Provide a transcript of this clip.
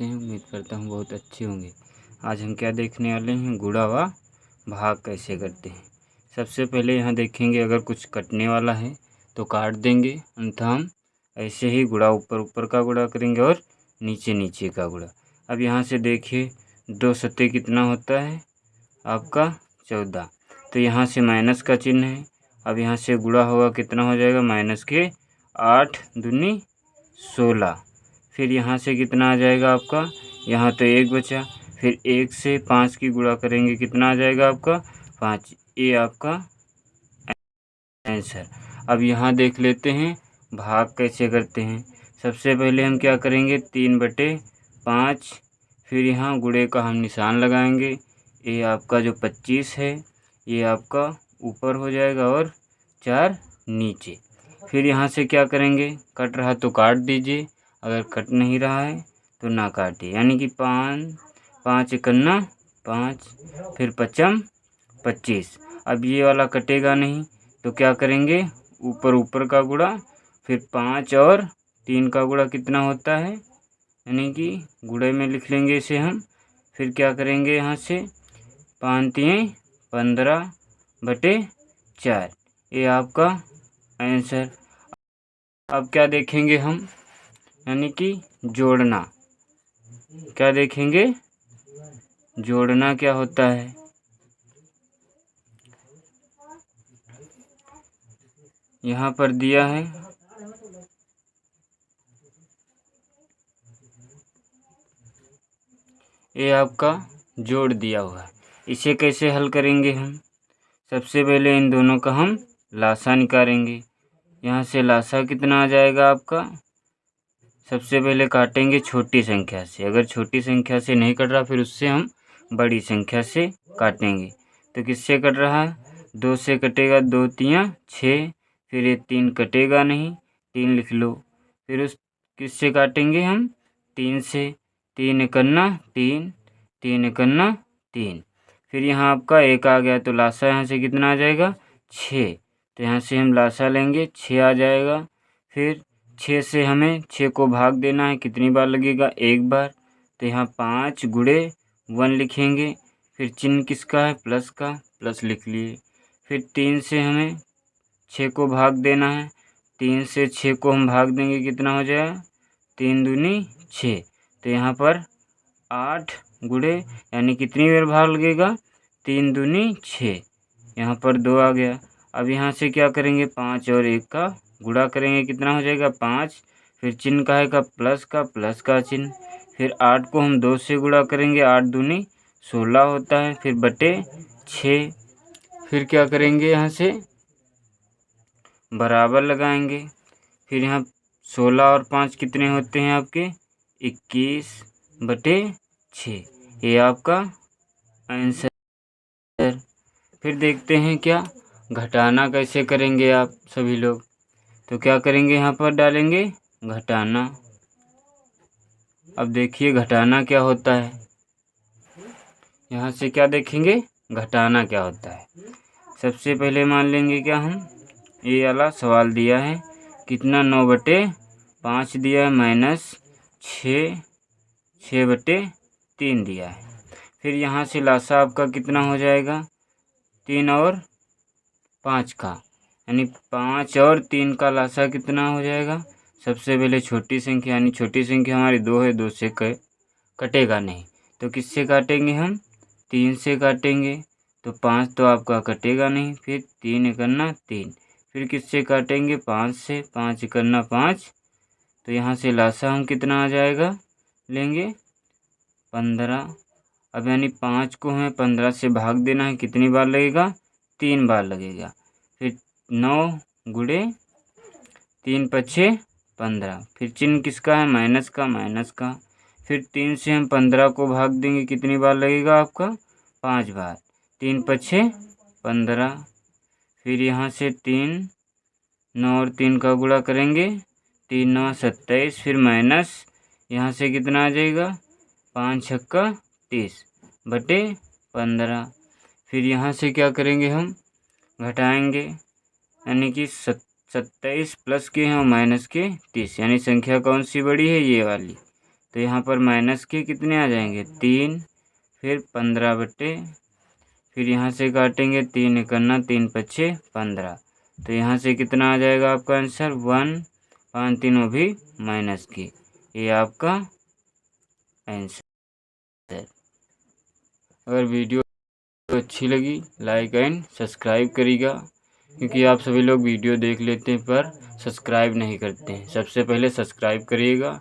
कैसे हैं? उम्मीद करता हूँ बहुत अच्छे होंगे। आज हम क्या देखने वाले हैं, गुणा व भाग कैसे करते हैं। सबसे पहले यहाँ देखेंगे, अगर कुछ कटने वाला है तो काट देंगे, अन्यथा हम ऐसे ही गुणा ऊपर ऊपर का गुणा करेंगे और नीचे नीचे का गुणा। अब यहाँ से देखिए 2 सत्ते कितना होता है आपका 14, तो यहाँ से माइनस का चिन्ह है। अब यहाँ से गुणा होगा, कितना हो जाएगा माइनस के 8 दूनी 16। फिर यहाँ से कितना आ जाएगा आपका, यहाँ तो 1 बचा, फिर 1 से 5 की गुणा करेंगे, कितना आ जाएगा आपका 5। ये आपका आंसर। अब यहाँ देख लेते हैं भाग कैसे करते हैं। सबसे पहले हम क्या करेंगे, 3/5, फिर यहाँ गुणे का हम निशान लगाएंगे। ये आपका जो 25 है ये आपका ऊपर हो जाएगा और 4 नीचे। फिर यहाँ से क्या करेंगे, कट रहा तो काट दीजिए, अगर कट नहीं रहा है तो ना काटिए। यानी कि 5 इकन्ना 5, फिर 5 25। अब ये वाला कटेगा नहीं तो क्या करेंगे, ऊपर ऊपर का गुणा, फिर 5 और 3 का गुणा कितना होता है, यानी कि गुणे में लिख लेंगे इसे हम। फिर क्या करेंगे, यहाँ से 5 3 15/4, ये आपका आंसर। अब क्या देखेंगे हम, यानी कि जोड़ना। क्या देखेंगे, जोड़ना क्या होता है। यहाँ पर दिया है ये आपका जोड़ दिया हुआ है। इसे कैसे हल करेंगे हम, सबसे पहले इन दोनों का हम लासा निकालेंगे। यहाँ से लासा कितना आ जाएगा आपका, सबसे पहले काटेंगे छोटी संख्या से, अगर छोटी संख्या से नहीं कट रहा फिर उससे हम बड़ी संख्या से काटेंगे। तो किससे कट रहा है, 2 से कटेगा, 2 3 6, फिर ये 3 कटेगा नहीं, 3 लिख लो। फिर उस किससे काटेंगे हम, 3 से, 3 इकन्ना 3, 3 इकन्ना 3। फिर यहाँ आपका 1 आ गया तो लासा यहाँ से कितना आ जाएगा 6, तो यहाँ से हम लासा लेंगे 6 आ जाएगा। फिर 6 से हमें 6 को भाग देना है, कितनी बार लगेगा, 1 बार, तो यहाँ 5 गुणे 1 लिखेंगे। फिर चिन्ह किसका है, प्लस का, प्लस लिख लिए। फिर 3 से हमें 6 को भाग देना है, 3 से 6 को हम भाग देंगे, कितना हो जाएगा 3 दूनी 6, तो यहाँ पर 8 गुणे, यानी कितनी बार भाग लगेगा 3 दूनी 6, यहाँ पर 2 आ गया। अब यहाँ से क्या करेंगे, 5 और 1 का गुणा करेंगे, कितना हो जाएगा 5, फिर चिन्ह का है का, प्लस का चिन्ह। फिर 8 को हम 2 से गुणा करेंगे, 8 दूनी 16 होता है, फिर बटे 6। फिर क्या करेंगे, यहाँ से बराबर लगाएंगे। फिर यहाँ 16 और 5 कितने होते हैं आपके 21/6, ये आपका आंसर। फिर देखते हैं क्या घटाना कैसे करेंगे आप सभी लोग। तो क्या करेंगे, यहाँ पर डालेंगे घटाना। अब देखिए घटाना क्या होता है, यहाँ से क्या देखेंगे घटाना क्या होता है। सबसे पहले मान लेंगे क्या हम, ये वाला सवाल दिया है कितना 9/5 दिया है, माइनस 6/3 दिया है। फिर यहाँ से लासा आपका कितना हो जाएगा, 3 और 5 का, यानी 5 और 3 का लासा कितना हो जाएगा। सबसे पहले छोटी संख्या, यानी छोटी संख्या हमारी 2 है, 2 से कटेगा नहीं, तो किससे काटेंगे हम, 3 से काटेंगे, तो 5 तो आपका कटेगा नहीं। फिर 3 इकन्ना 3, फिर किससे काटेंगे 5 से, 5 इकन्ना 5, तो यहाँ से लासा हम कितना आ जाएगा लेंगे 15। अब यानी 5 को हमें 15 से भाग देना है, कितनी बार लगेगा 3 बार लगेगा। फिर 9 गुणे 3 5 15, फिर चिन्ह किसका है माइनस का। फिर 3 से हम 15 को भाग देंगे, कितनी बार लगेगा आपका 5 बार, 3 5 15। फिर यहाँ से 3 9 और 3 का गुणा करेंगे, 3 9 27, फिर माइनस यहाँ से कितना आ जाएगा 5 छक्का 30/15। फिर यहाँ से क्या करेंगे हम घटाएंगे, यानी कि 27 प्लस के हैं और माइनस के 30, यानी संख्या कौन सी बड़ी है, ये वाली, तो यहाँ पर माइनस के कितने आ जाएंगे 3, फिर 15/, फिर यहाँ से काटेंगे 3 एकन्ना 3 पच्छे 15। तो यहाँ से कितना आ जाएगा आपका आंसर 1, 5 तीनों भी माइनस के। ये आपका आंसर। अगर वीडियो अच्छी लगी लाइक एंड सब्सक्राइब करिएगा, क्योंकि आप सभी लोग वीडियो देख लेते हैं पर सब्सक्राइब नहीं करते हैं। सबसे पहले सब्सक्राइब करिएगा,